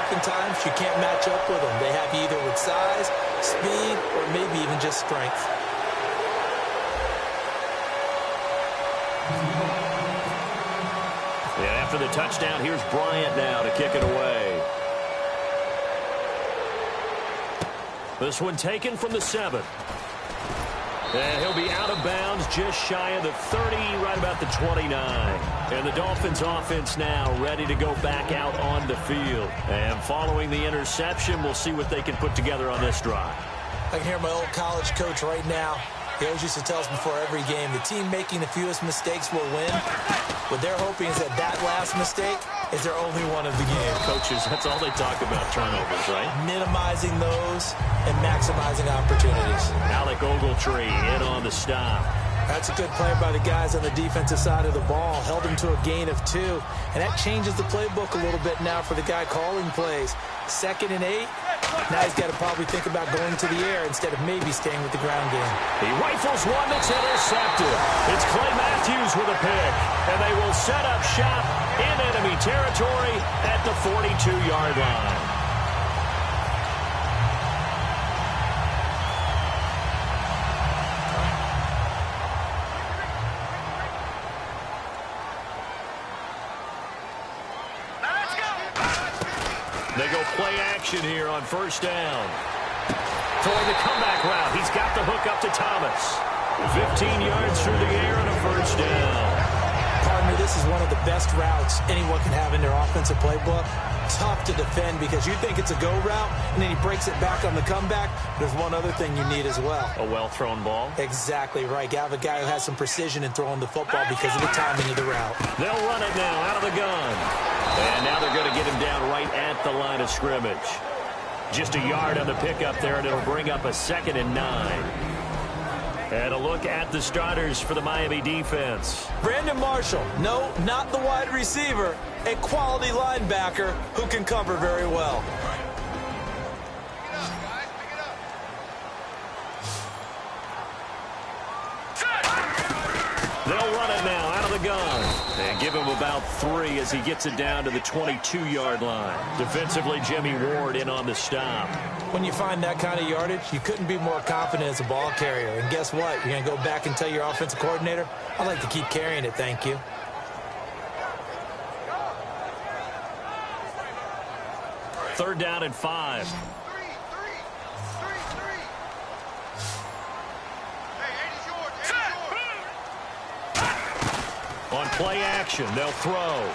oftentimes you can't match up with them. They have you either with size, speed, or maybe even just strength. And after the touchdown, here's Bryant now to kick it away. This one taken from the 7. And he'll be out of bounds just shy of the 30, right about the 29. And the Dolphins offense now ready to go back out on the field. And following the interception, we'll see what they can put together on this drive. I can hear my old college coach right now. He always used to tell us before every game, the team making the fewest mistakes will win. What they're hoping is that last mistake is their only one of the game. Coaches, that's all they talk about, turnovers, right? Minimizing those and maximizing opportunities. Alec Ogletree in on the stop. That's a good play by the guys on the defensive side of the ball. Held him to a gain of 2. And that changes the playbook a little bit now for the guy calling plays. 2nd and 8. Now he's got to probably think about going to the air instead of maybe staying with the ground game. He rifles one that's intercepted. It's Clay Matthews with a pick. And they will set up shop in enemy territory at the 42-yard line. They go play action here on first down. Throwing the comeback route. He's got the hook up to Thomas. 15 yards through the air and a first down. Partner, this is one of the best routes anyone can have in their offensive playbook. Tough to defend because you think it's a go route, and then he breaks it back on the comeback. There's one other thing you need as well. A well-thrown ball? Exactly right. You have a guy who has some precision in throwing the football because of the timing of the route. They'll run it now out of the gun. And now they're going to get him down right at the line of scrimmage. Just a yard on the pickup there, and it'll bring up a 2nd and 9. And a look at the starters for the Miami defense. Brandon Marshall, no, not the wide receiver, a quality linebacker who can cover very well. They'll run it now out of the gun. And give him about 3 as he gets it down to the 22-yard line. Defensively, Jimmy Ward in on the stop. When you find that kind of yardage, you couldn't be more confident as a ball carrier. And guess what? You're going to go back and tell your offensive coordinator, I'd like to keep carrying it, thank you. Third down and 5. On play action, they'll throw.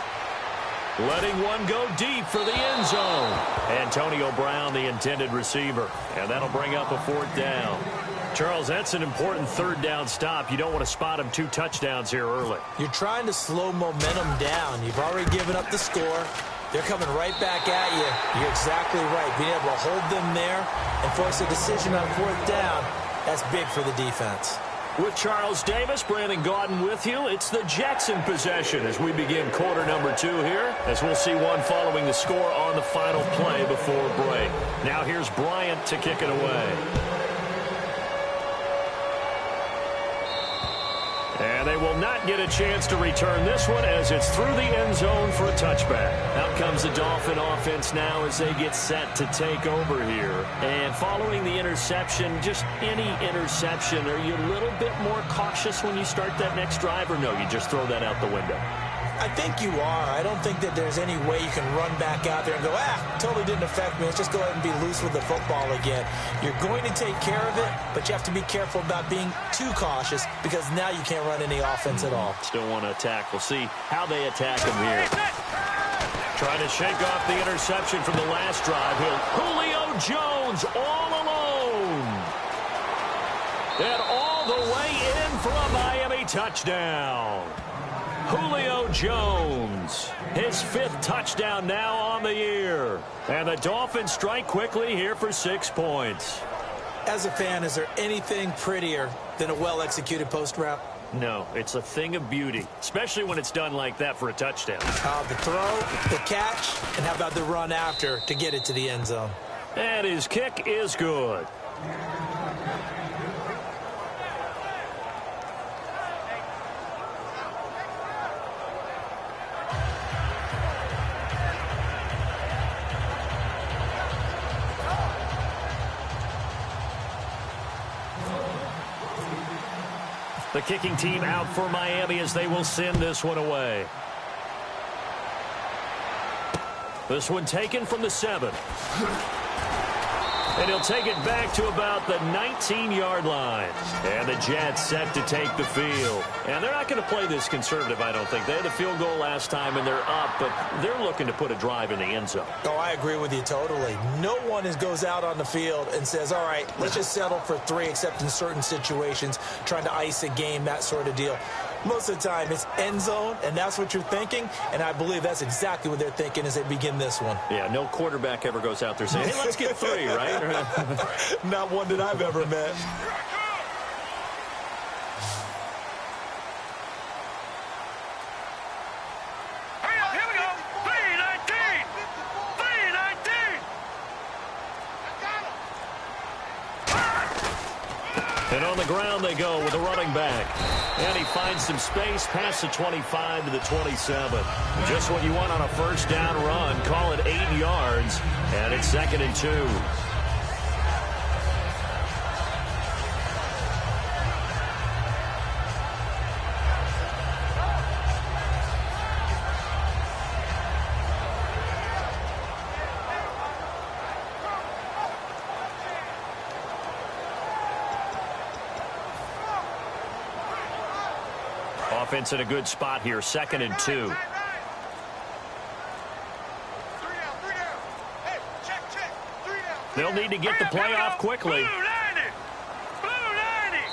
Letting one go deep for the end zone. Antonio Brown, the intended receiver. And that'll bring up a 4th down. Charles, that's an important 3rd down stop. You don't want to spot him 2 touchdowns here early. You're trying to slow momentum down. You've already given up the score. They're coming right back at you. You're exactly right. Being able to hold them there and force a decision on 4th down, that's big for the defense. With Charles Davis, Brandon Gaudin with you. It's the Jets in possession as we begin quarter number 2 here, as we'll see one following the score on the final play before break. Now here's Bryant to kick it away. And they will not get a chance to return this one as it's through the end zone for a touchback. Out comes the Dolphin offense now as they get set to take over here. And following the interception, just any interception, are you a little bit more cautious when you start that next drive, or no, you just throw that out the window? I think you are. I don't think that there's any way you can run back out there and go, totally didn't affect me. Let's just go ahead and be loose with the football again. You're going to take care of it, but you have to be careful about being too cautious because now you can't run any offense at all. Still want to attack. We'll see how they attack him here. Trying to shake off the interception from the last drive. Julio Jones all alone. And all the way in for a Miami touchdown. Julio Jones, his 5th touchdown now on the year. And the Dolphins strike quickly here for 6 points. As a fan, is there anything prettier than a well-executed post route? No, it's a thing of beauty, especially when it's done like that for a touchdown. The throw, the catch, and how about the run after to get it to the end zone? And his kick is good. The kicking team out for Miami as they will send this one away. This one taken from the 7. And he'll take it back to about the 19-yard line. And the Jets set to take the field. And they're not going to play this conservative, I don't think. They had the field goal last time, and they're up, but they're looking to put a drive in the end zone. Oh, I agree with you totally. No one goes out on the field and says, all right, let's just settle for 3, except in certain situations, trying to ice a game, that sort of deal. Most of the time, it's end zone, and that's what you're thinking, and I believe that's exactly what they're thinking as they begin this one. Yeah, no quarterback ever goes out there saying, hey, let's get 3, right? Not one that I've ever met. Here we go. 3-19. 3-19. And on the ground they go with a running back. And he finds some space past the 25 to the 27. Just what you want on a first down run. Call it 8 yards. And it's 2nd and 2. Offense in a good spot here, 2nd and 2. They'll need to get the play off quickly.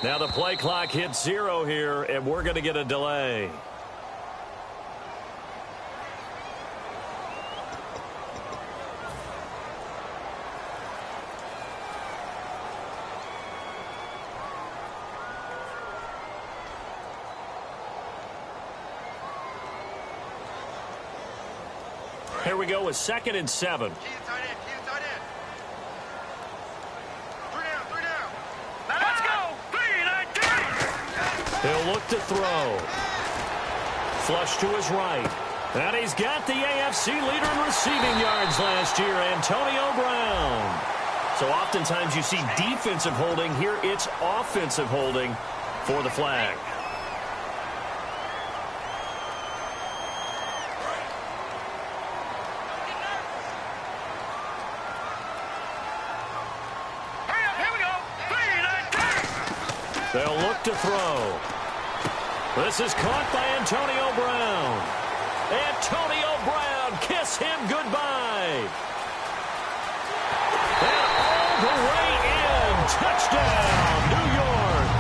Now the play clock hits 0 here, and we're going to get a delay. Here we go with 2nd and 7. Let's go. 3-19. He'll look to throw. Flush to his right. And he's got the AFC leader in receiving yards last year, Antonio Brown. So oftentimes you see defensive holding. Here it's offensive holding for the flag. They'll look to throw. This is caught by Antonio Brown. Antonio Brown, kiss him goodbye. And all the way in. Touchdown, New York.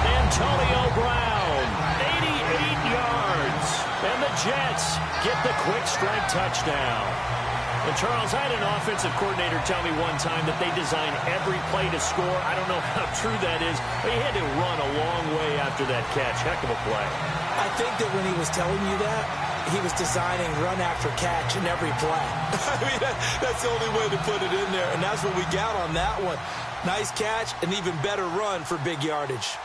Antonio Brown, 88 yards. And the Jets get the quick strike touchdown. And Charles, I had an offensive coordinator tell me one time that they design every play to score. I don't know how true that is. They had to run a long way after that catch. Heck of a play. I think that when he was telling you that, he was designing run after catch in every play. I mean, that's the only way to put it in there, and that's what we got on that one. Nice catch, an even better run for big yardage.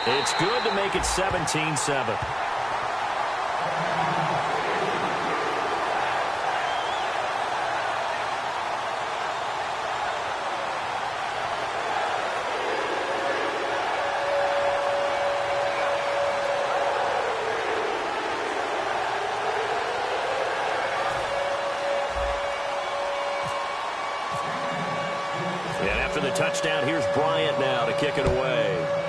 It's good to make it 17-7. And after the touchdown, here's Bryant now to kick it away.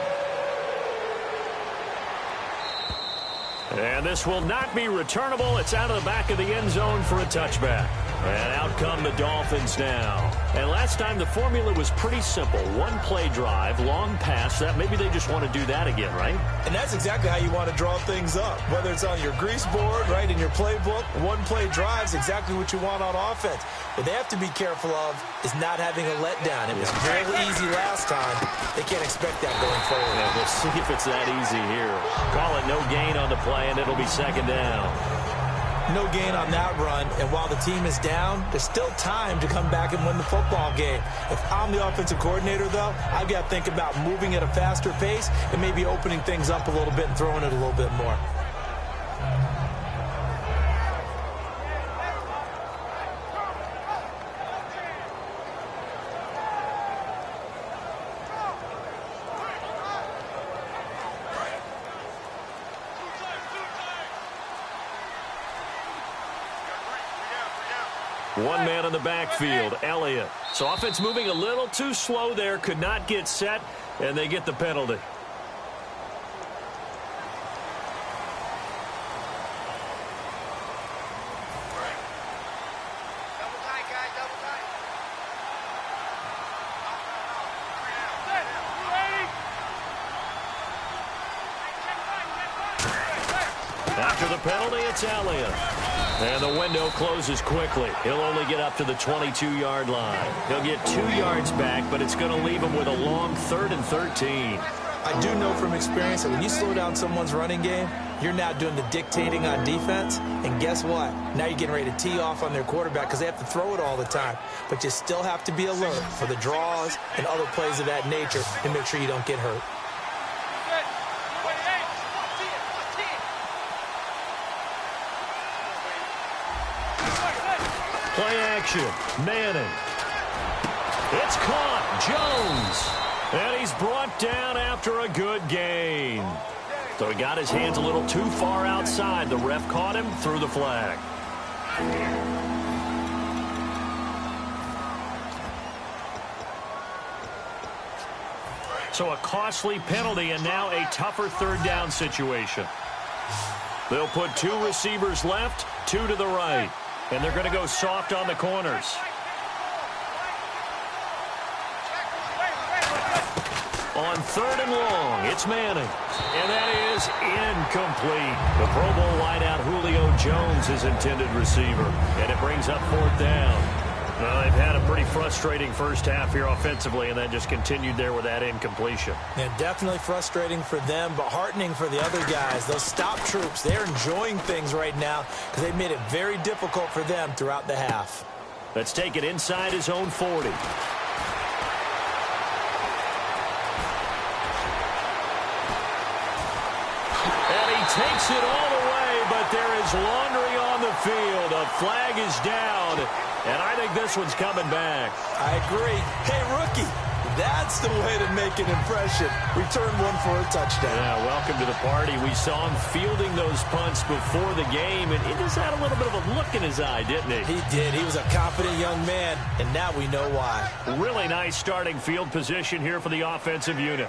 And this will not be returnable. It's out of the back of the end zone for a touchback. And out come the Dolphins now. And last time the formula was pretty simple. One play drive, long pass. That maybe they just want to do that again, right? And that's exactly how you want to draw things up. Whether it's on your grease board, right, in your playbook, one play drive is exactly what you want on offense. What they have to be careful of is not having a letdown. It was real easy last time. They can't expect that going forward. Yeah, we'll see if it's that easy here. Call it no gain on the play, and it'll be 2nd down. No gain on that run, and while the team is down, there's still time to come back and win the football game. If I'm the offensive coordinator, though, I've got to think about moving at a faster pace and maybe opening things up a little bit and throwing it a little bit more. One man in the backfield, Elliott. So offense moving a little too slow there, could not get set, and they get the penalty. After the penalty, it's Elliott. And the window closes quickly. He'll only get up to the 22-yard line. He'll get 2 yards back, but it's going to leave him with a long 3rd and 13. I do know from experience that when you slow down someone's running game, you're now doing the dictating on defense. And guess what? Now you're getting ready to tee off on their quarterback because they have to throw it all the time. But you still have to be alert for the draws and other plays of that nature and make sure you don't get hurt. Play action. Manning. It's caught. Jones. And he's brought down after a good gain. So he got his hands a little too far outside. The ref caught him, threw the flag. So a costly penalty and now a tougher 3rd down situation. They'll put 2 receivers left, 2 to the right. And they're going to go soft on the corners. On 3rd and long, it's Manning. And that is incomplete. The Pro Bowl wideout Julio Jones is intended receiver. And it brings up 4th down. Well, they've had a pretty frustrating first half here offensively, and that just continued there with that incompletion. Yeah, definitely frustrating for them, but heartening for the other guys. Those stop troops, they're enjoying things right now because they've made it very difficult for them throughout the half. Let's take it inside his own 40. And he takes it all the way, but there is laundry on the field. A flag is down, and I think this one's coming back. I agree. Hey, rookie, that's the way to make an impression. Return one for a touchdown. Yeah, welcome to the party. We saw him fielding those punts before the game, and he just had a little bit of a look in his eye, didn't he? He did. He was a confident young man, and now we know why. Really nice starting field position here for the offensive unit.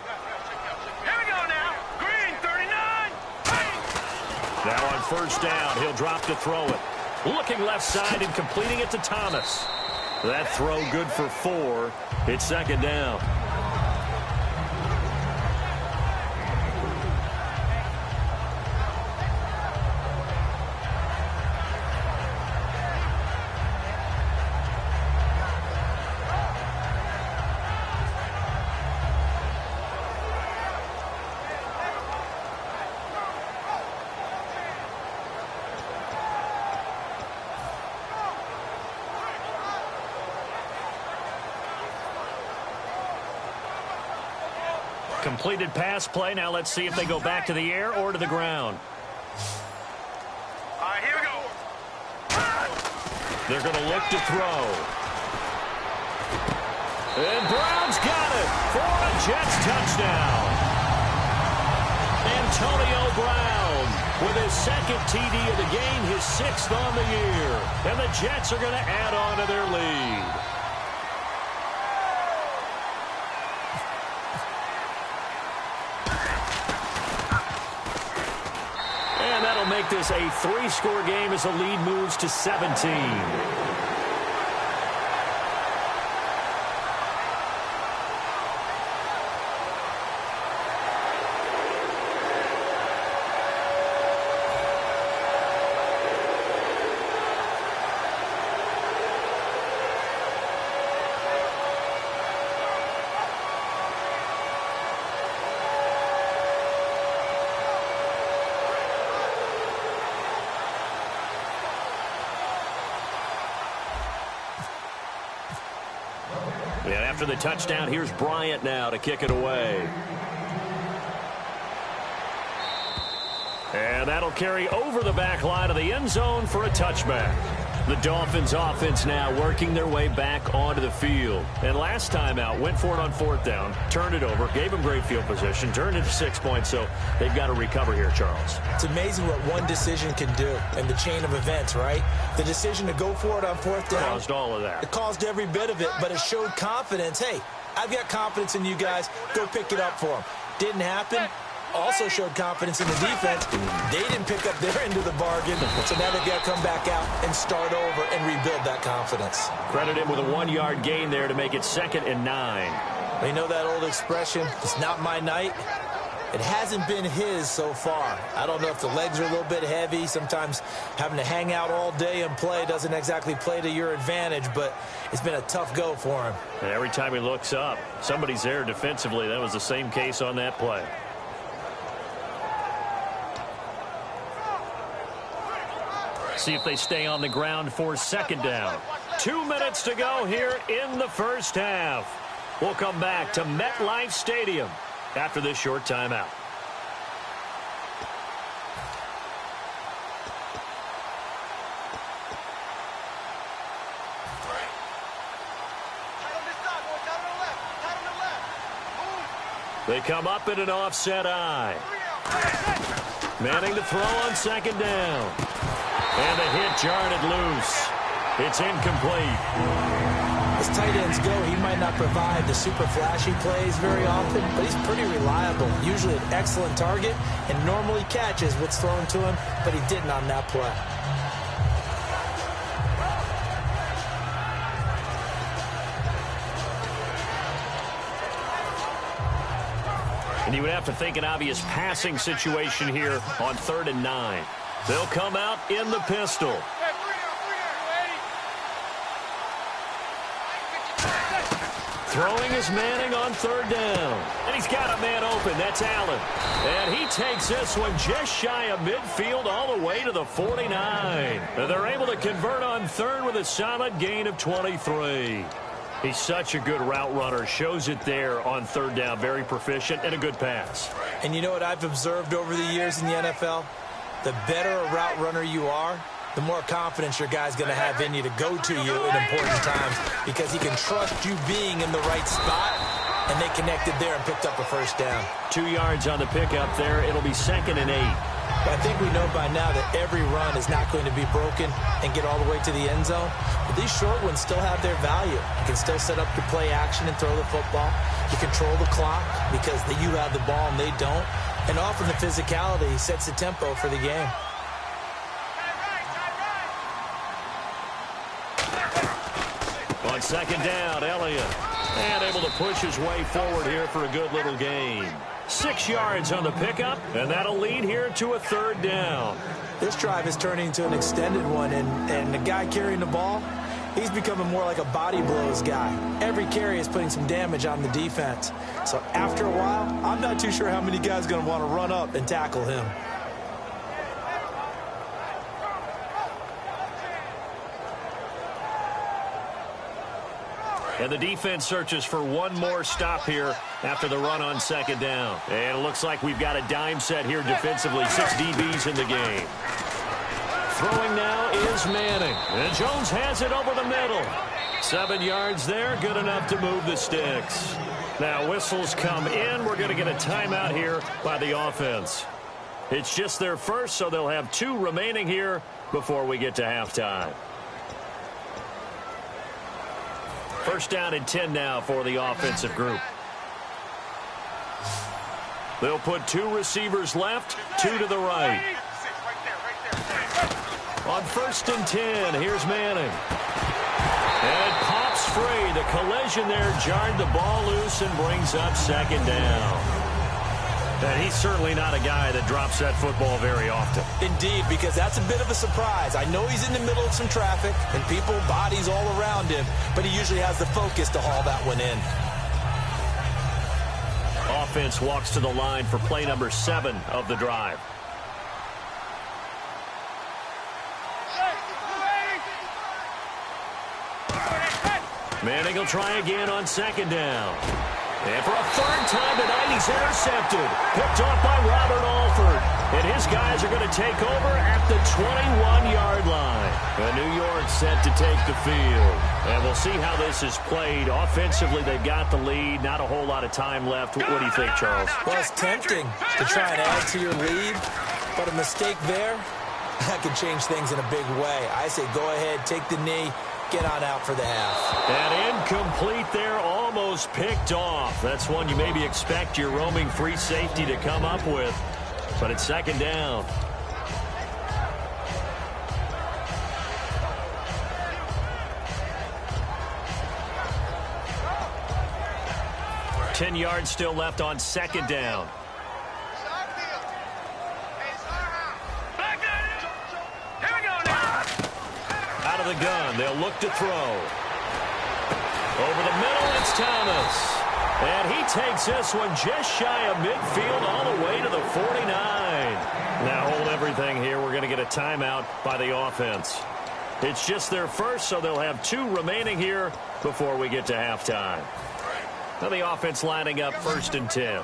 Here we go now. Green, 39. Now on 1st down, he'll drop to throw it. Looking left side and completing it to Thomas. That throw good for 4. It's 2nd down. Completed pass play. Now let's see if they go back to the air or to the ground. All right, here we go. They're going to look to throw. And Brown's got it for a Jets touchdown. Antonio Brown with his 2nd TD of the game, his 6th on the year. And the Jets are going to add on to their lead. Make this a 3-score game as the lead moves to 17. And after the touchdown, here's Bryant now to kick it away. And that'll carry over the back line of the end zone for a touchback. The Dolphins offense now working their way back onto the field. And last time out, went for it on 4th down, turned it over, gave them great field position, turned it to 6 points, so they've got to recover here, Charles. It's amazing what one decision can do in the chain of events, right? The decision to go for it on 4th down. Caused all of that. It caused every bit of it, but it showed confidence. Hey, I've got confidence in you guys. Go pick it up for them. Didn't happen. Also showed confidence in the defense. They didn't pick up their end of the bargain, so now they've got to come back out and start over and rebuild that confidence. Credit him with a 1-yard gain there to make it 2nd and 9. You know that old expression, it's not my night? It hasn't been his so far. I don't know if the legs are a little bit heavy. Sometimes having to hang out all day and play doesn't exactly play to your advantage, but it's been a tough go for him. And every time he looks up, somebody's there defensively. That was the same case on that play. See if they stay on the ground for 2nd down. 2 minutes to go here in the first half. We'll come back to MetLife Stadium after this short timeout. They come up in an offset eye. Manning to throw on 2nd down. And the hit jarred it loose. It's incomplete. As tight ends go, he might not provide the super flashy plays very often, but he's pretty reliable. Usually an excellent target and normally catches what's thrown to him, but he didn't on that play. And you would have to think an obvious passing situation here on 3rd and 9. They'll come out in the pistol. Throwing is Manning on 3rd down. And he's got a man open. That's Allen. And he takes this one just shy of midfield all the way to the 49. And they're able to convert on 3rd with a solid gain of 23. He's such a good route runner. Shows it there on 3rd down. Very proficient and a good pass. And you know what I've observed over the years in the NFL? The better a route runner you are, the more confidence your guy's going to have in you to go to you at important times because he can trust you being in the right spot, and they connected there and picked up a 1st down. 2 yards on the pickup there. It'll be 2nd and 8. But I think we know by now that every run is not going to be broken and get all the way to the end zone. But these short ones still have their value. You can still set up your play action and throw the football. You control the clock because you have the ball and they don't. And often the physicality sets the tempo for the game. On 2nd down, Elliott. And able to push his way forward here for a good little gain. 6 yards on the pickup, and that'll lead here to a 3rd down. This drive is turning into an extended one, and the guy carrying the ball, he's becoming more like a body blows guy. Every carry is putting some damage on the defense. So after a while, I'm not too sure how many guys are going to want to run up and tackle him. And the defense searches for one more stop here after the run on 2nd down. And it looks like we've got a dime set here defensively. 6 DBs in the game. Throwing now is Manning. And Jones has it over the middle. 7 yards there, good enough to move the sticks. Now whistles come in. We're going to get a timeout here by the offense. It's just their first, so they'll have 2 remaining here before we get to halftime. 1st down and 10 now for the offensive group. They'll put 2 receivers left, 2 to the right. On 1st and 10, here's Manning. And it pops free. The collision there jarred the ball loose and brings up 2nd down. And he's certainly not a guy that drops that football very often. Indeed, because that's a bit of a surprise. I know he's in the middle of some traffic and people, bodies all around him, but he usually has the focus to haul that one in. Offense walks to the line for play number 7 of the drive. Manning will try again on 2nd down. And for a 3rd time tonight, he's intercepted. Picked off by Robert Alford. And his guy guys are going to take over at the 21-yard line. And New York set to take the field. And we'll see how this is played. Offensively, they've got the lead. Not a whole lot of time left. What do you think, Charles? Well, it's tempting to try and add to your lead, but a mistake there, that could change things in a big way. I say go ahead, take the knee, get on out for the half. And incomplete there, almost picked off. That's one you maybe expect your roaming free safety to come up with. But it's second down. Ten yards still left on second down. Out of the gun, they'll look to throw. Over the middle, it's Thomas. And he takes this one just shy of midfield all the way to the 49. Now hold everything here. We're going to get a timeout by the offense. It's just their first, so they'll have 2 remaining here before we get to halftime. Now the offense lining up 1st and 10.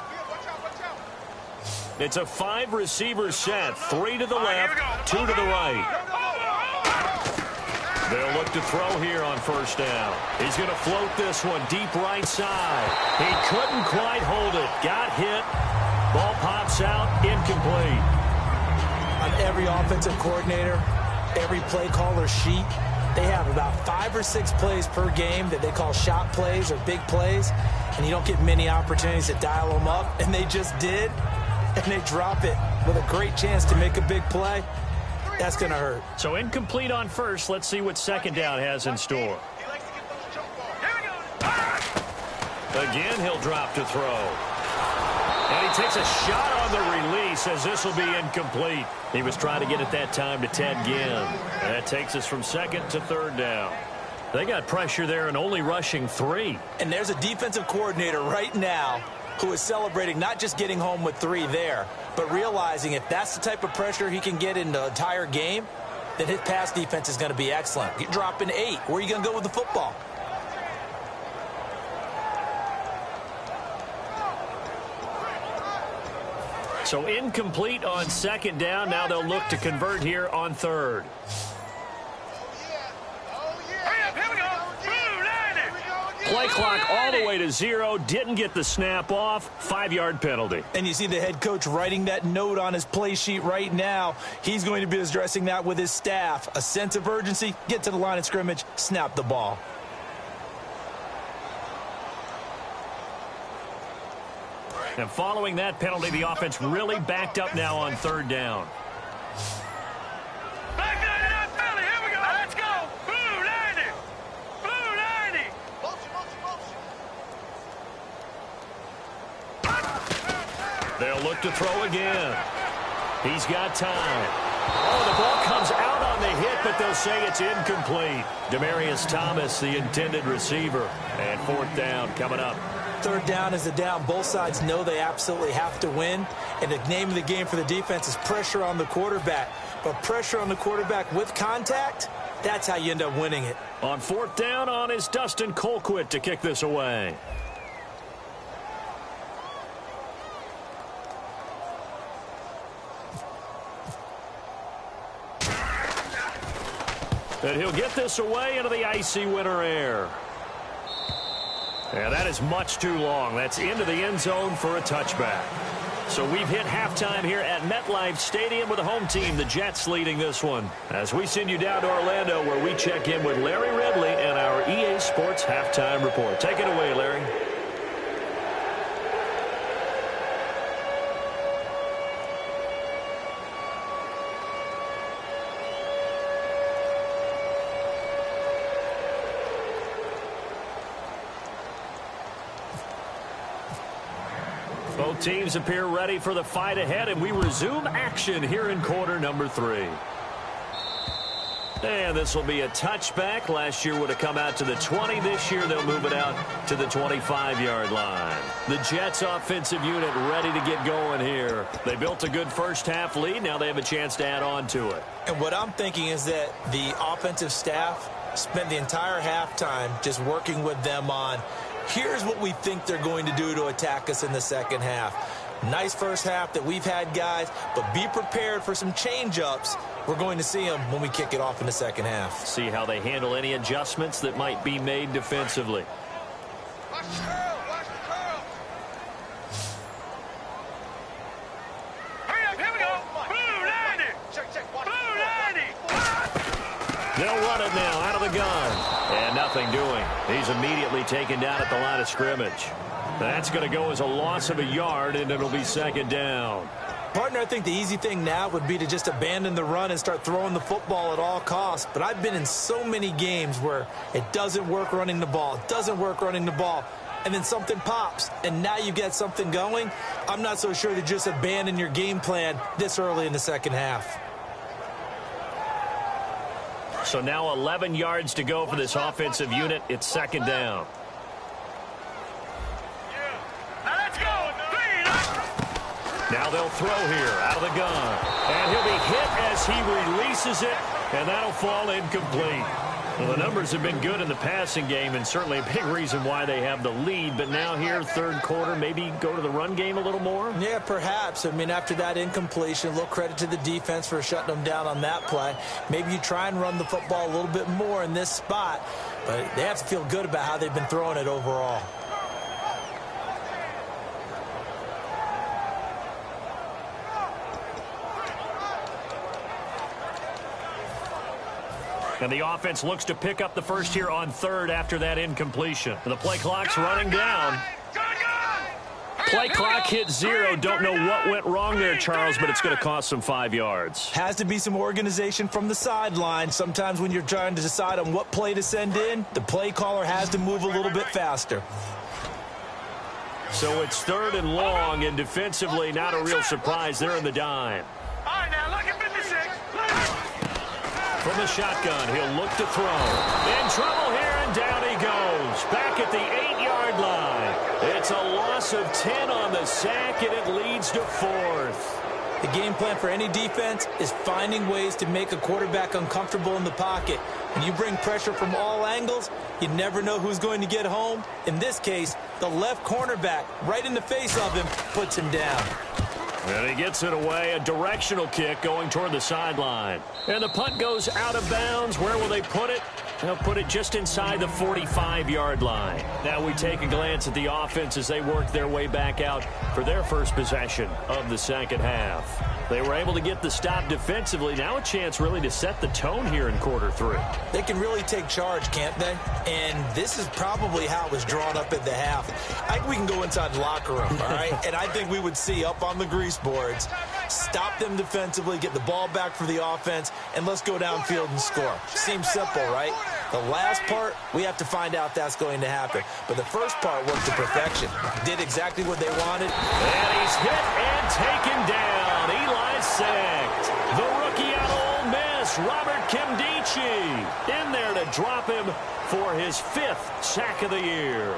It's a 5-receiver set. 3 to the left, 2 to the right. They'll look to throw here on 1st down. He's going to float this one deep right side. He couldn't quite hold it. Got hit. Ball pops out. Incomplete. On every offensive coordinator, every play caller sheet, they have about 5 or 6 plays per game that they call shot plays or big plays, and you don't get many opportunities to dial them up, and they just did, and they drop it with a great chance to make a big play. That's going to hurt. So incomplete on 1st. Let's see what 2nd down has in store. Again, he'll drop to throw. And he takes a shot on the release as this will be incomplete. He was trying to get it that time to Ted Ginn. And that takes us from 2nd to 3rd down. They got pressure there and only rushing 3. And there's a defensive coordinator right now who is celebrating not just getting home with 3 there, but realizing if that's the type of pressure he can get in the entire game, then his pass defense is going to be excellent. You're dropping 8. Where are you going to go with the football? So incomplete on 2nd down. Now they'll look to convert here on 3rd. Play clock all the way to 0. Didn't get the snap off. 5-yard penalty. And you see the head coach writing that note on his play sheet right now. He's going to be addressing that with his staff. A sense of urgency. Get to the line of scrimmage. Snap the ball. And following that penalty, the offense really backed up now on 3rd down. They'll look to throw again. He's got time. Oh, the ball comes out on the hit, but they'll say it's incomplete. Demaryius Thomas, the intended receiver. And 4th down coming up. 3rd down is a down. Both sides know they absolutely have to win. And the name of the game for the defense is pressure on the quarterback. But pressure on the quarterback with contact, that's how you end up winning it. On 4th down on is Dustin Colquitt to kick this away. And he'll get this away into the icy winter air. And that is much too long. That's into the end zone for a touchback. So we've hit halftime here at MetLife Stadium with the home team, the Jets, leading this one. As we send you down to Orlando, where we check in with Larry Ridley and our EA Sports Halftime Report. Take it away, Larry. Both teams appear ready for the fight ahead, and we resume action here in quarter number 3. And this will be a touchback. Last year would have come out to the 20. This year they'll move it out to the 25-yard line. The Jets offensive unit ready to get going here. They built a good first-half lead. Now they have a chance to add on to it. And what I'm thinking is that the offensive staff spent the entire halftime just working with them on, here's what we think they're going to do to attack us in the second half. Nice first half that we've had, guys, but be prepared for some change-ups. We're going to see them when we kick it off in the second half. See how they handle any adjustments that might be made defensively. Watch the curl. Watch the curl. Hurry up. Here we go. Blue 90. Check. Blue 90. They'll run it now out of the gun. And nothing doing. He's immediately taken down at the line of scrimmage. That's going to go as a loss of a yard, and it'll be second down. Partner, I think the easy thing now would be to just abandon the run and start throwing the football at all costs. But I've been in so many games where it doesn't work running the ball. It doesn't work running the ball. And then something pops, and now you get something going. I'm not so sure to just abandon your game plan this early in the second half. So now 11 yards to go for this offensive unit. It's second down. Now they'll throw here out of the gun. And he'll be hit as he releases it, and that'll fall incomplete. Well, the numbers have been good in the passing game, and certainly a big reason why they have the lead. But now here, third quarter, maybe go to the run game a little more? Yeah, perhaps. I mean, after that incompletion, a little credit to the defense for shutting them down on that play. Maybe you try and run the football a little bit more in this spot, but they have to feel good about how they've been throwing it overall. And the offense looks to pick up the first here on third after that incompletion. And the play clock's running down. Play clock hit 0. Don't know what went wrong there, Charles, but it's going to cost them 5 yards. Has to be some organization from the sideline. Sometimes when you're trying to decide on what play to send in, the play caller has to move a little bit faster. So it's third and long, and defensively not a real surprise. They're in the dime. All right, now look at 56. From the shotgun, he'll look to throw. In trouble here, and down he goes. Back at the 8-yard line. It's a loss of 10 on the sack, and it leads to fourth. The game plan for any defense is finding ways to make a quarterback uncomfortable in the pocket. When you bring pressure from all angles, you never know who's going to get home. In this case, the left cornerback, right in the face of him, puts him down. And he gets it away, a directional kick going toward the sideline. And the punt goes out of bounds. Where will they put it? They'll put it just inside the 45-yard line. Now we take a glance at the offense as they work their way back out for their first possession of the second half. They were able to get the stop defensively. Now a chance really to set the tone here in quarter 3. They can really take charge, can't they? And this is probably how it was drawn up at the half. I think we can go inside the locker room, all right? And I think we would see up on the grease boards, stop them defensively, get the ball back for the offense, and let's go downfield and score. Seems simple, right? The last part, we have to find out that's going to happen. But the first part worked to perfection. Did exactly what they wanted. And he's hit and taken down. Eli's sacked. The rookie out of Ole Miss, Robert Kimdichie, in there to drop him for his 5th sack of the year.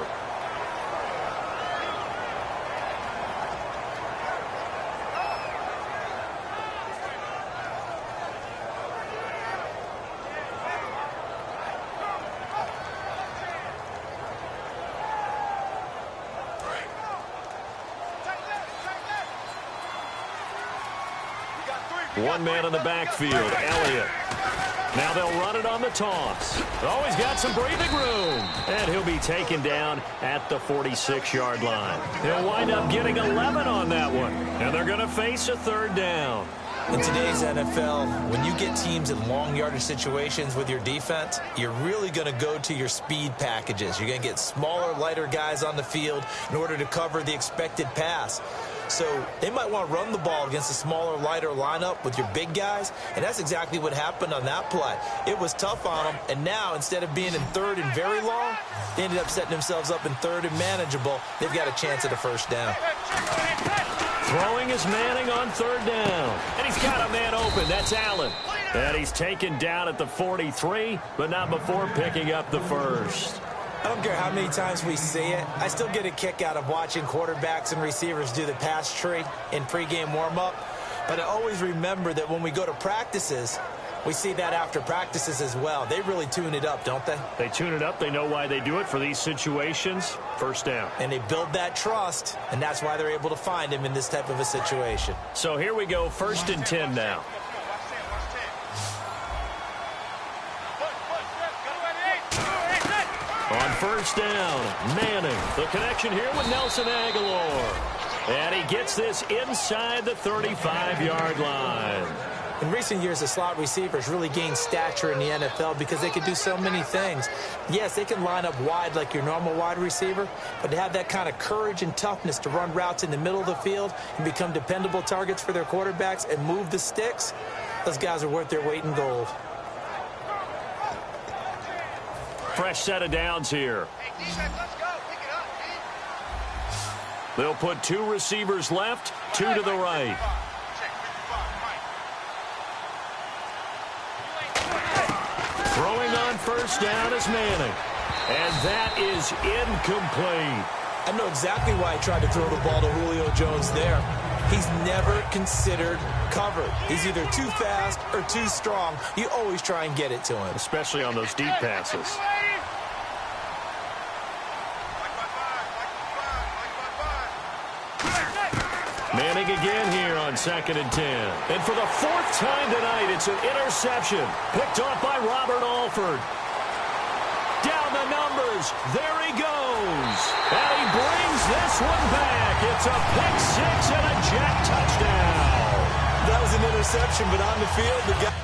One man in the backfield, Elliott. Now they'll run it on the toss. Oh, he's got some breathing room. And he'll be taken down at the 46-yard line. He'll wind up getting 11 on that one. And they're going to face a third down. In today's NFL, when you get teams in long yardage situations with your defense, you're really going to go to your speed packages. You're going to get smaller, lighter guys on the field in order to cover the expected pass. So they might want to run the ball against a smaller, lighter lineup with your big guys, and that's exactly what happened on that play. It was tough on them, and now instead of being in third and very long, they ended up setting themselves up in third and manageable. They've got a chance at a first down. Throwing is Manning on third down. And he's got a man open. That's Allen. And he's taken down at the 43, but not before picking up the first. I don't care how many times we see it. I still get a kick out of watching quarterbacks and receivers do the pass tree in pregame warm-up. But I always remember that when we go to practices, We see that after practices as well. They really tune it up, don't they? They tune it up. They know why they do it for these situations. First down. And they build that trust, and that's why they're able to find him in this type of a situation. So here we go, 1st and 10 now. On 1st down, Manning. The connection here with Nelson Aguilar. And he gets this inside the 35-yard line. In recent years, the slot receivers really gained stature in the NFL because they can do so many things. Yes, they can line up wide like your normal wide receiver, but to have that kind of courage and toughness to run routes in the middle of the field and become dependable targets for their quarterbacks and move the sticks, those guys are worth their weight in gold. Fresh set of downs here. Hey, defense, let's go. Pick it up, man. They'll put 2 receivers left, 2 to the right. Throwing on 1st down is Manning. And that is incomplete. I know exactly why he tried to throw the ball to Julio Jones there. He's never considered covered. He's either too fast or too strong. You always try and get it to him. Especially on those deep passes. Manning again here on 2nd and 10. And for the 4th time tonight, it's an interception. Picked off by Robert Alford. Down the numbers. There he goes. And he brings this one back. It's a pick 6 and a jet touchdown. That was an interception, but on the field, the guy...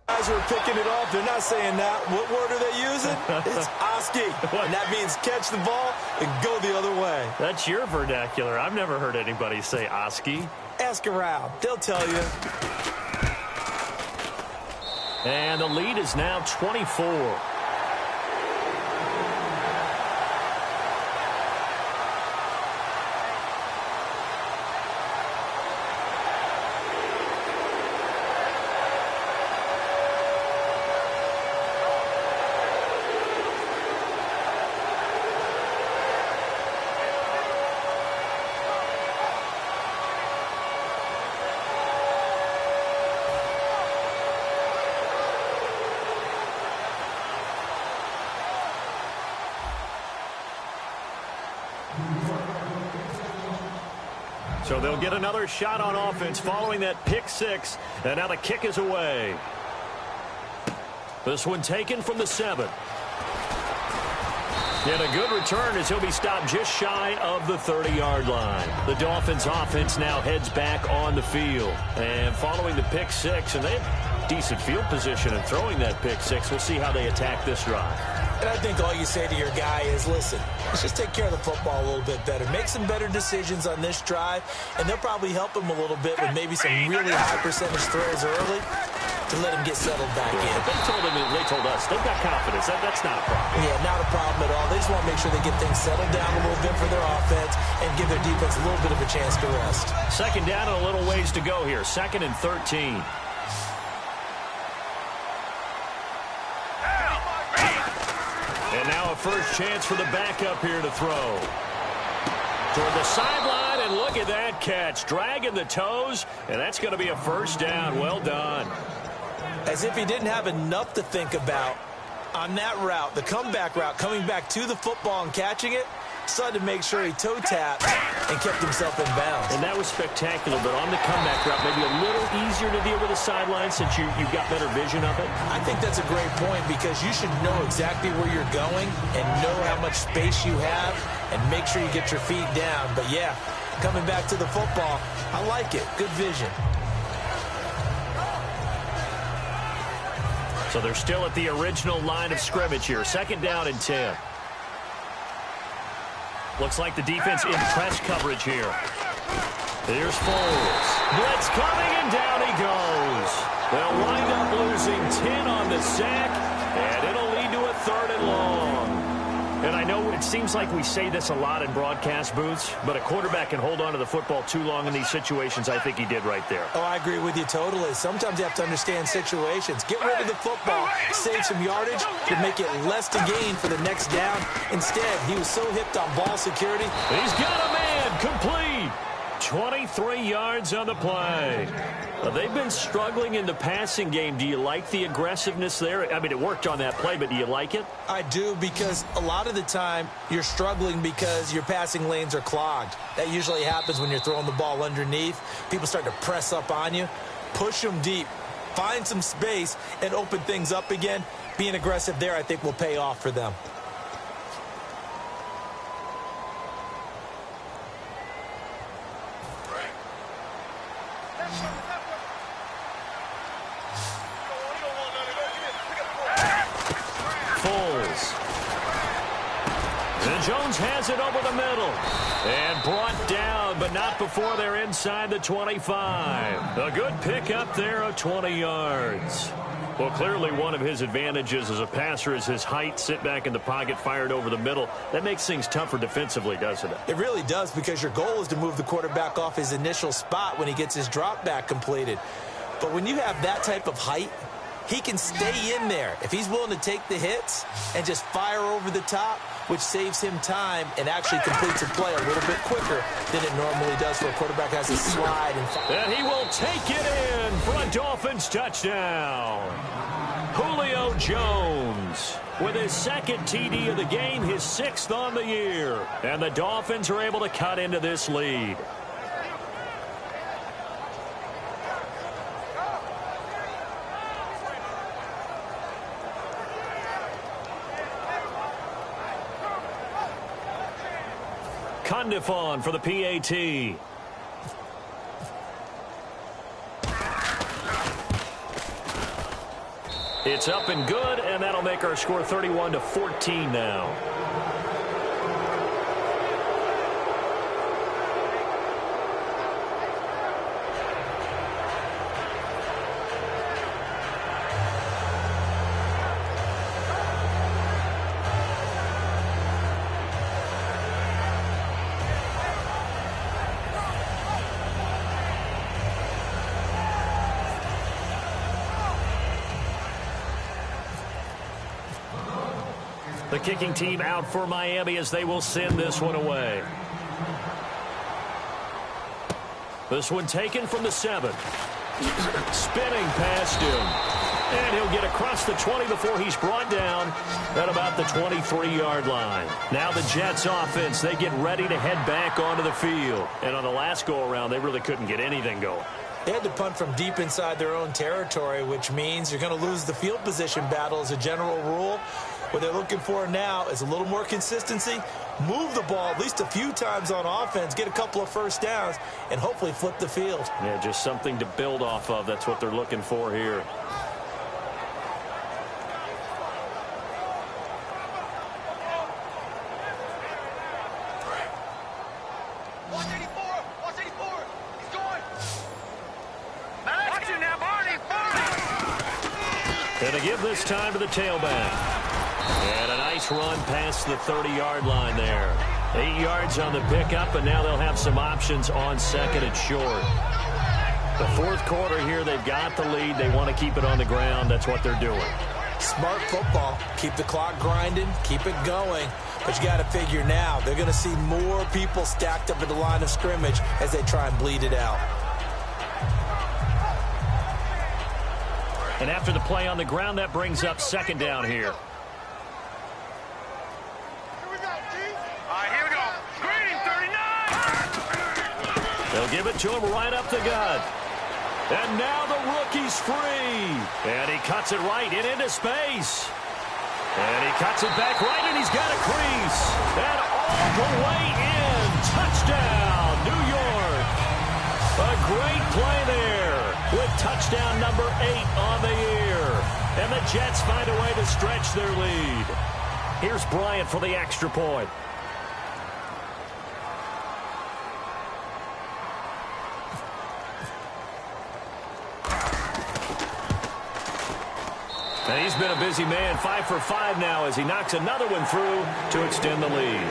Guys who are picking it off, they're not saying that. What word are they using? It's Oski. And that means catch the ball and go the other way. That's your vernacular. I've never heard anybody say Oski. Ask around. They'll tell you. And the lead is now 24. So they'll get another shot on offense following that pick 6. And now the kick is away. This one taken from the 7. And a good return as he'll be stopped just shy of the 30-yard line. The Dolphins offense now heads back on the field. And following the pick 6, and they have decent field position in throwing that pick 6. We'll see how they attack this drive. And I think all you say to your guy is, listen, let's just take care of the football a little bit better. Make some better decisions on this drive, and they'll probably help him a little bit with maybe some really high percentage throws early to let him get settled back in. They told us they've got confidence. That's not a problem. Yeah, not a problem at all. They just want to make sure they get things settled down a little bit for their offense and give their defense a little bit of a chance to rest. 2nd down and a little ways to go here. 2nd and 13. And now a first chance for the backup here to throw. Toward the sideline, and look at that catch. Dragging the toes, and that's going to be a first down. Well done. As if he didn't have enough to think about on that route, the comeback route, coming back to the football and catching it, decided to make sure he toe tapped and kept himself in bounds. And that was spectacular, but on the comeback route, maybe a little easier to deal with the sideline since you've got better vision of it. I think that's a great point because you should know exactly where you're going and know how much space you have and make sure you get your feet down. But, yeah, coming back to the football, I like it. Good vision. So they're still at the original line of scrimmage here. 2nd down and 10. Looks like the defense in press coverage here. Here's Foles. Blitz coming, and down he goes. They'll wind up losing 10 on the sack, and it'll lead to a 3rd and long. And I know it seems like we say this a lot in broadcast booths, but a quarterback can hold on to the football too long in these situations. I think he did right there. Oh, I agree with you totally. Sometimes you have to understand situations. Get rid of the football, save some yardage, to make it less to gain for the next down. Instead, he was so hipped on ball security. He's got a man, complete. 23 yards on the play. They've been struggling in the passing game. Do you like the aggressiveness there? I mean, it worked on that play, but do you like it? I do, because a lot of the time you're struggling because your passing lanes are clogged. That usually happens when you're throwing the ball underneath. People start to press up on you. Push them deep. Find some space and open things up again. Being aggressive there, I think, will pay off for them. Jones has it over the middle. And brought down, but not before they're inside the 25. A good pickup there of 20 yards. Well, clearly one of his advantages as a passer is his height. Sit back in the pocket, fired over the middle. That makes things tougher defensively, doesn't it? It really does, because your goal is to move the quarterback off his initial spot when he gets his drop back completed. But when you have that type of height, he can stay in there if he's willing to take the hits and just fire over the top, which saves him time and actually completes a play a little bit quicker than it normally does for a quarterback has to slide. And he will take it in for a Dolphins touchdown. Julio Jones with his 2nd TD of the game, his 6th on the year. And the Dolphins are able to cut into this lead. Condifon for the PAT. It's up and good, and that'll make our score 31-14 now. The kicking team out for Miami as they will send this one away. This one taken from the 7. Spinning past him. And he'll get across the 20 before he's brought down at about the 23-yard line. Now the Jets offense, they get ready to head back onto the field. And on the last go-around, they really couldn't get anything going. They had to punt from deep inside their own territory, which means you're going to lose the field position battle as a general rule. What they're looking for now is a little more consistency, move the ball at least a few times on offense, get a couple of first downs, and hopefully flip the field. Yeah, just something to build off of. That's what they're looking for here. Gonna give this time to the tailback. And a nice run past the 30-yard line there. 8 yards on the pickup, and now they'll have some options on 2nd and short. The 4th quarter here, they've got the lead. They want to keep it on the ground. That's what they're doing. Smart football. Keep the clock grinding. Keep it going. But you got to figure now, they're going to see more people stacked up at the line of scrimmage as they try and bleed it out. And after the play on the ground, that brings up 2nd down here. They'll give it to him right up the gut. And now the rookie's free. And he cuts it right into space. And he cuts it back right, and he's got a crease. And all the way in. Touchdown, New York. A great play there with touchdown number 8 on the year. And the Jets find a way to stretch their lead. Here's Bryant for the extra point. And he's been a busy man, 5 for 5 now as he knocks another one through to extend the lead.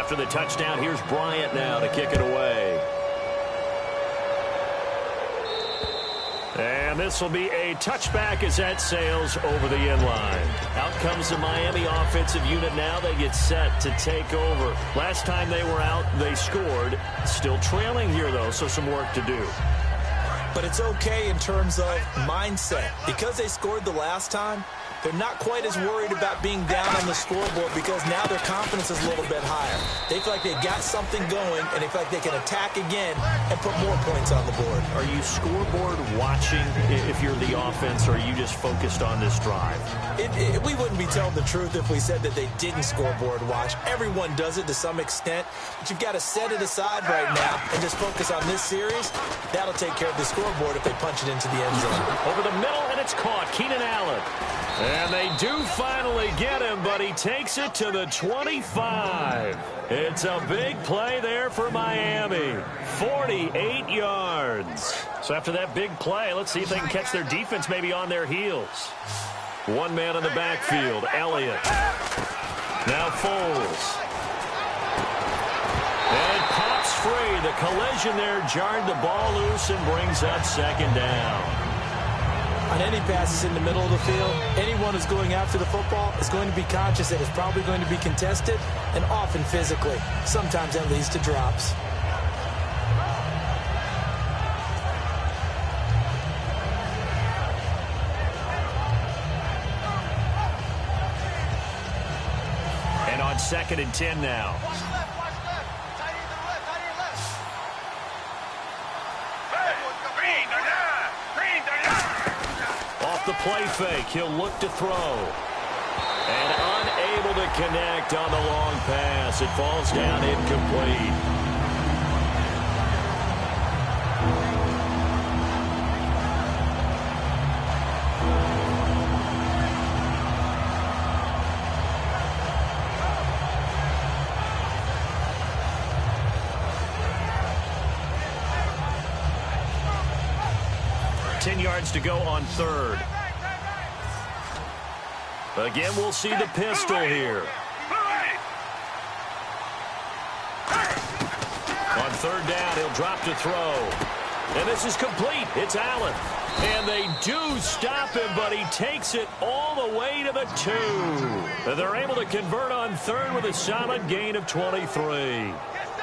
After the touchdown, here's Bryant now to kick it away. And this will be a touchback as that sails over the end line. Out comes the Miami offensive unit now. They get set to take over. Last time they were out, they scored. Still trailing here, though, so some work to do. But it's okay in terms of mindset. Because they scored the last time, they're not quite as worried about being down on the scoreboard because now their confidence is a little bit higher. They feel like they've got something going, and they feel like they can attack again and put more points on the board. Are you scoreboard watching if you're the offense, or are you just focused on this drive? We wouldn't be telling the truth if we said that they didn't scoreboard watch. Everyone does it to some extent, but you've got to set it aside right now and just focus on this series. That'll take care of the scoreboard if they punch it into the end zone. Over the middle, and it's caught. Keenan Allen. And they do finally get him, but he takes it to the 25. It's a big play there for Miami. 48 yards. So after that big play, let's see if they can catch their defense maybe on their heels. One man in the backfield, Elliott. Now Foles. And it pops free. The collision there jarred the ball loose and brings up second down. On any passes in the middle of the field, anyone who's going after the football is going to be conscious that it's probably going to be contested, and often physically. Sometimes that leads to drops. And on 2nd and 10 now. The play fake, he'll look to throw. And unable to connect on the long pass. It falls down incomplete. Yards to go on 3rd. Again, we'll see the pistol here. On 3rd down, he'll drop to throw. And this is complete. It's Allen. And they do stop him, but he takes it all the way to the 2. They're able to convert on 3rd with a solid gain of 23.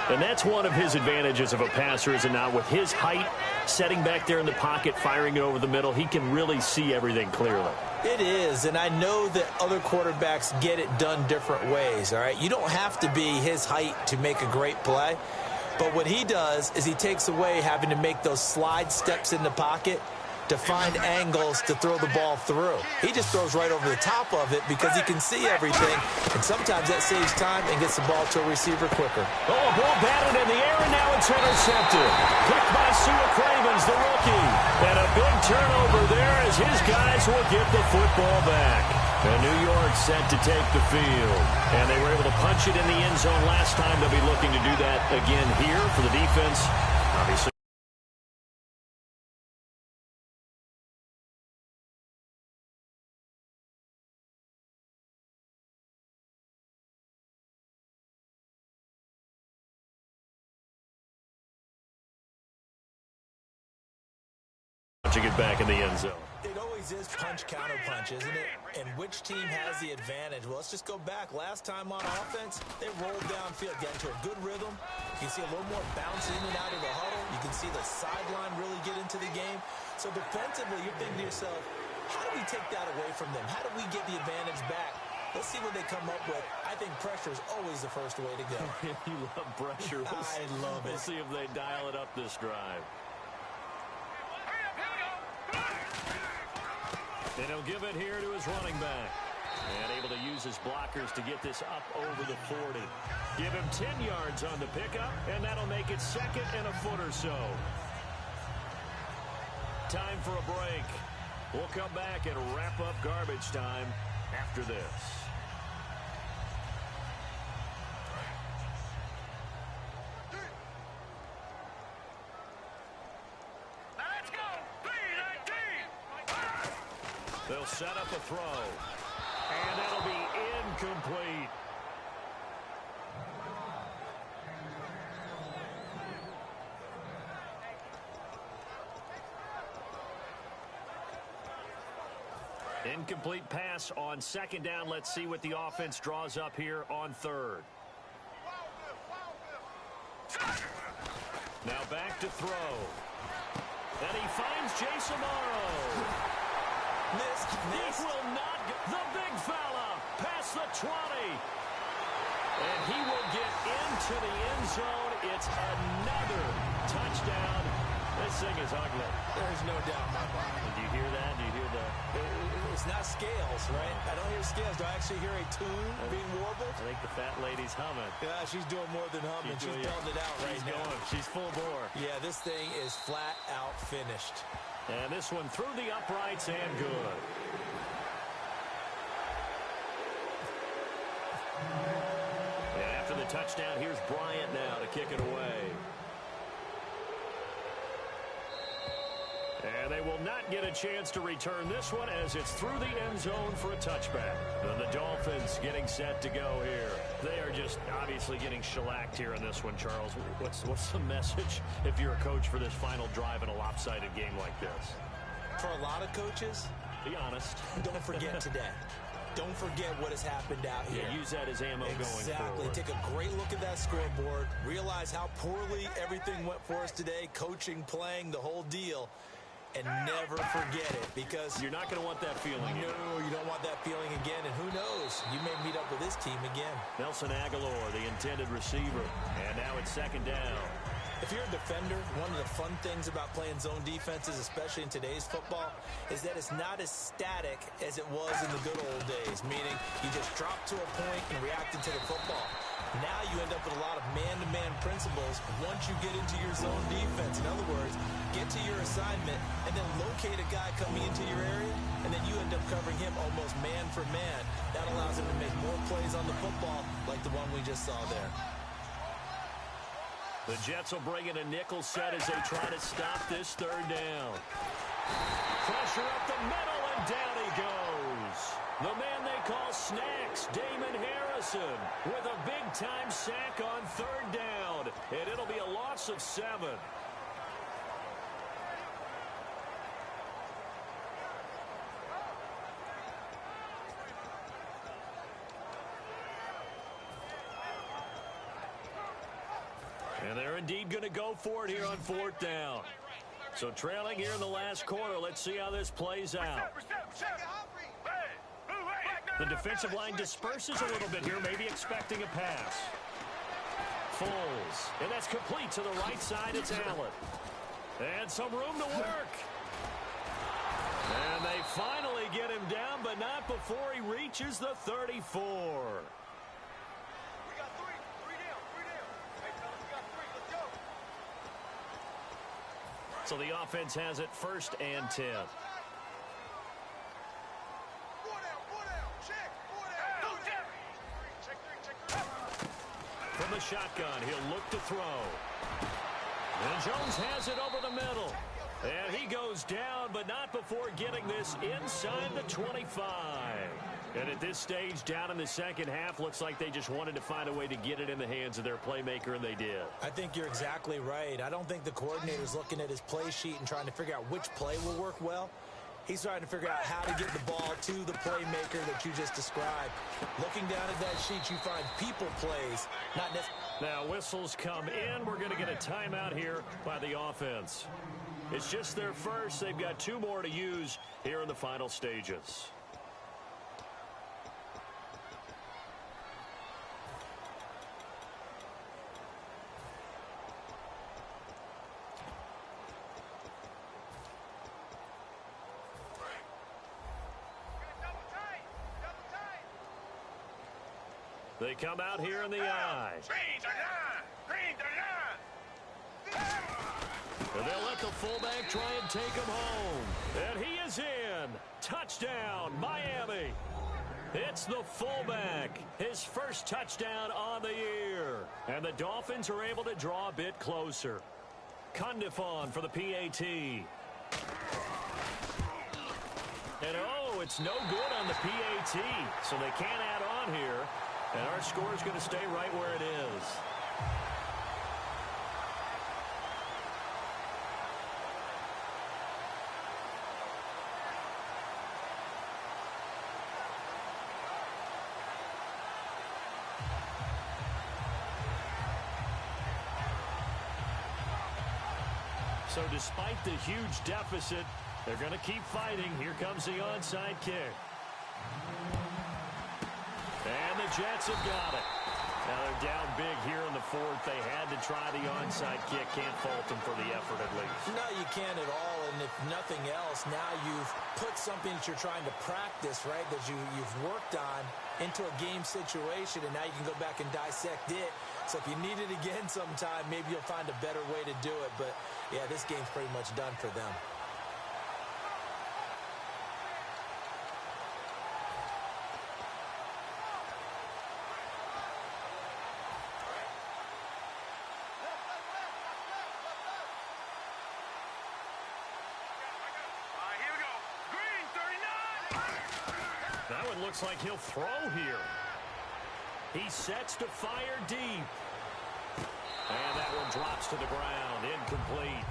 And that's one of his advantages of a passer, is it not? With his height, setting back there in the pocket, firing it over the middle, he can really see everything clearly. It is, and I know that other quarterbacks get it done different ways, all right? You don't have to be his height to make a great play, but what he does is he takes away having to make those slide steps in the pocket to find angles to throw the ball through. He just throws right over the top of it because he can see everything, and sometimes that saves time and gets the ball to a receiver quicker. Oh, a ball batted in the air, and now it's intercepted. Picked by Sua Cravens, the rookie. And a big turnover there as his guys will get the football back. And New York set to take the field. And they were able to punch it in the end zone last time. They'll be looking to do that again here for the defense. Obviously. To get back in the end zone. It always is punch-counter-punch, isn't it? And which team has the advantage? Well, let's just go back. Last time on offense, they rolled downfield, got into a good rhythm. You can see a little more bounce in and out of the huddle. You can see the sideline really get into the game. So defensively, you're thinking to yourself, how do we take that away from them? How do we get the advantage back? Let's see what they come up with. I think pressure is always the first way to go. You love pressure. I love it. We'll see if they dial it up this drive. And he'll give it here to his running back. And able to use his blockers to get this up over the 40. Give him 10 yards on the pickup, and that'll make it 2nd and a foot or so. time for a break. We'll come back and wrap up garbage time after this. Let's go! B19! They'll set up a throw. And that'll be incomplete. Incomplete pass on second down. Let's see what the offense draws up here on third. Now back to throw. And he finds Jason Morrow. Missed. He will not get the big fella past the 20. And he will get into the end zone. It's another touchdown. This thing is ugly. There's no doubt in my mind. Do you hear that? Do you hear the... It's not scales, right? I don't hear scales. Do I actually hear a tune being warbled? I think the fat lady's humming. Yeah, she's doing more than humming. She's belting it out right now. She's full bore. Yeah, this thing is flat out finished. And this one through the uprights and good. And after the touchdown, here's Bryant now to kick it away. And they will not get a chance to return this one as it's through the end zone for a touchback. And the Dolphins getting set to go here. They are just obviously getting shellacked here in this one, Charles. What's the message if you're a coach for this final drive in a lopsided game like this? For a lot of coaches, be honest. Don't forget today. Don't forget what has happened out here. Yeah, use that as ammo going forward. Exactly. Take a great look at that scoreboard. Realize how poorly everything went for us today. Coaching, playing, the whole deal. And never forget it, because you're not going to want that feeling. No, you don't want that feeling again. And who knows? You may meet up with this team again. Nelson Aguilar, the intended receiver. And now it's second down. If you're a defender, one of the fun things about playing zone defenses, especially in today's football, is that it's not as static as it was in the good old days, meaning you just drop to a point and reacted to the football. Now you end up with a lot of man-to-man principles once you get into your zone defense. In other words, get to your assignment and then locate a guy coming into your area, and then you end up covering him almost man for man. That allows him to make more plays on the football like the one we just saw there. The Jets will bring in a nickel set as they try to stop this third down. Pressure up the middle, and down he goes. The man they call Snacks, Damon Harrison, with a big-time sack on third down. And it'll be a loss of 7. And they're indeed going to go for it here on fourth down. So trailing here in the last quarter. Let's see how this plays out. The defensive line disperses a little bit here, maybe expecting a pass. Foles. And that's complete to the right side. It's Allen. And some room to work. And they finally get him down, but not before he reaches the 34. So the offense has it first and 10. From the shotgun, he'll look to throw. And Jones has it over the middle. And he goes down, but not before getting this inside the 25. And at this stage, down in the second half, looks like they just wanted to find a way to get it in the hands of their playmaker, and they did. I think you're exactly right. I don't think the coordinator's looking at his play sheet and trying to figure out which play will work well. He's trying to figure out how to get the ball to the playmaker that you just described. Looking down at that sheet, you find people plays, not necessarily. Now whistles come in. We're going to get a timeout here by the offense. It's just their first. They've got 2 more to use here in the final stages. They come out here in the I. Green the line! Green the line! They'll let the fullback try and take him home. And he is in. Touchdown, Miami. It's the fullback. His first touchdown on the year. And the Dolphins are able to draw a bit closer. Cundifon for the PAT. And oh, it's no good on the PAT. So they can't add on here. And our score is going to stay right where it is. So despite the huge deficit, they're going to keep fighting. Here comes the onside kick. And the Jets have got it. Now they're down big here in the fourth. They had to try the onside kick. Can't fault them for the effort at least. No, you can't at all. And if nothing else, now you've put something that you're trying to practice, right, that you've worked on into a game situation, and now you can go back and dissect it. So if you need it again sometime, maybe you'll find a better way to do it. But, yeah, this game's pretty much done for them. That one looks like he'll throw here. He sets to fire deep. And that one drops to the ground. Incomplete.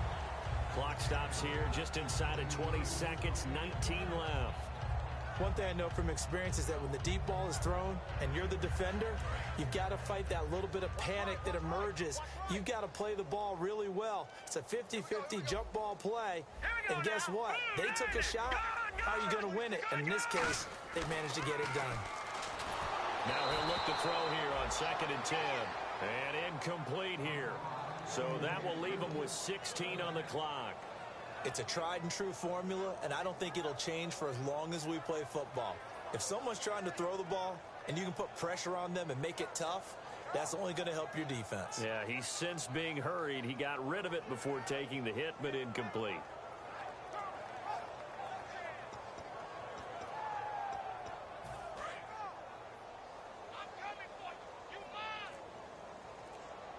Clock stops here just inside of 20 seconds. 19 left. One thing I know from experience is that when the deep ball is thrown and you're the defender, you've got to fight that little bit of panic that emerges. You've got to play the ball really well. It's a 50-50 jump ball play. And guess what? They took a shot. How are you going to win it? And in this case, they managed to get it done. Now he'll look to throw here on 2nd and 10. And incomplete here. So that will leave him with 16 on the clock. It's a tried and true formula, and I don't think it'll change for as long as we play football. If someone's trying to throw the ball and you can put pressure on them and make it tough, that's only going to help your defense. Yeah, he's since being hurried. He got rid of it before taking the hit, but incomplete.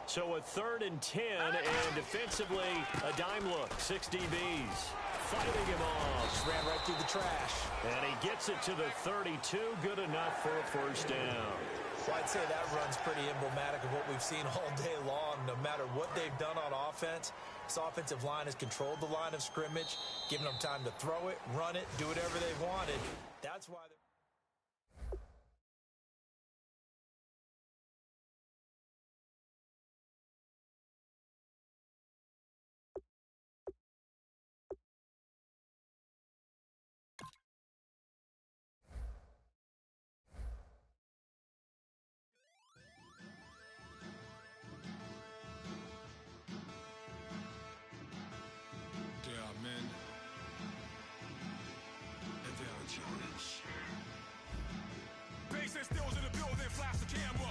So a 3rd and 10, and defensively, a dime look. 6 DBs fighting him off. Just ran right through the trash. And he gets it to the 32. Good enough for a first down. Well, I'd say that run's pretty emblematic of what we've seen all day long. No matter what they've done on offense, this offensive line has controlled the line of scrimmage, given them time to throw it, run it, do whatever they wanted. That's why they're... Basin stills in the building, flash the camera.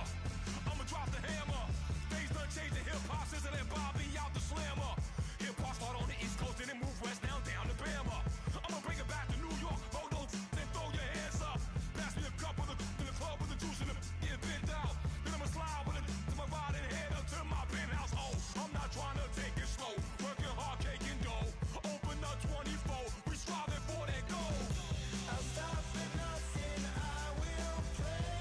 I'ma drop the hammer. Things done changed the hip-hop, sizzling Bobby out the slammer. Hip-hop start on the East Coast and then move west down to Bama. I'ma bring it back to New York. Hold on, then throw your hands up. Pass me a cup with in the club with the juice in the get bent out. Then I'ma slide with it to my ride and head up to my penthouse. Oh, I'm not trying to take it slow. Working hard, cake and dough. Open up 24. We striving for that goal. I'll stop for nothing. I will play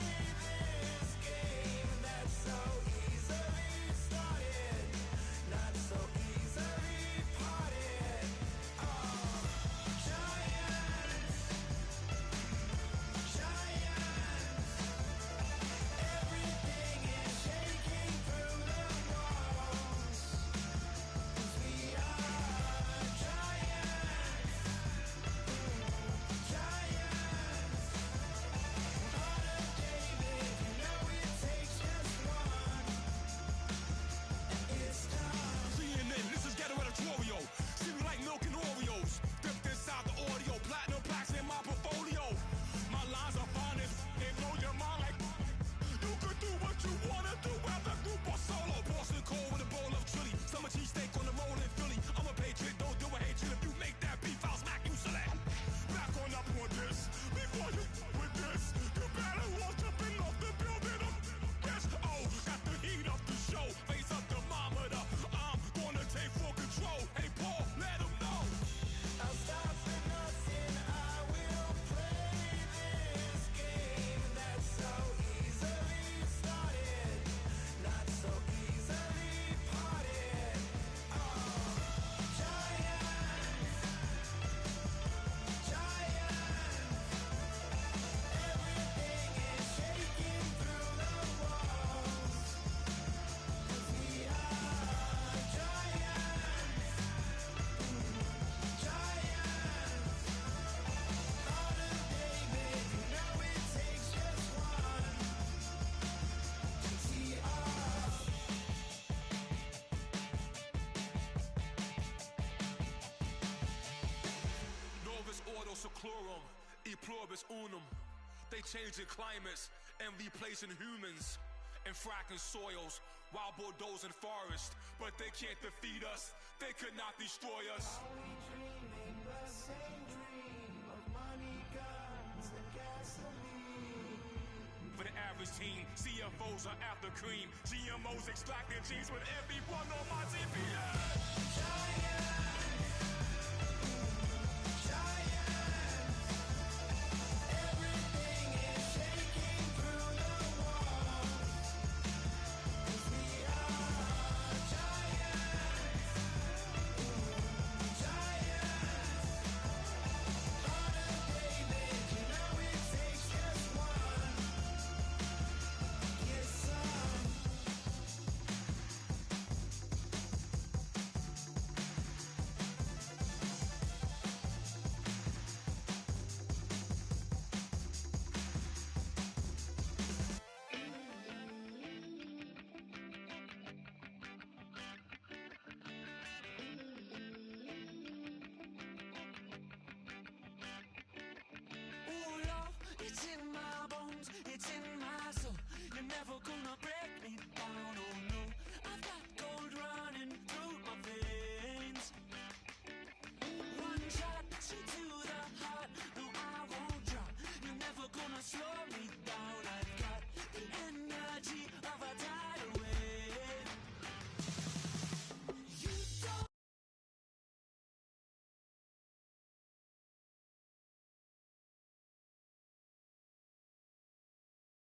this game that's so easily started. Not so easily seclorum, e pluribus unum. They changing climates and replacing humans and fracking soils while bulldozing forests. But they can't defeat us. They could not destroy us. Are we dreaming the same dream of money, guns, and gasoline? For the average team, CFOs are after cream. GMOs extracting genes with everyone on my GPS.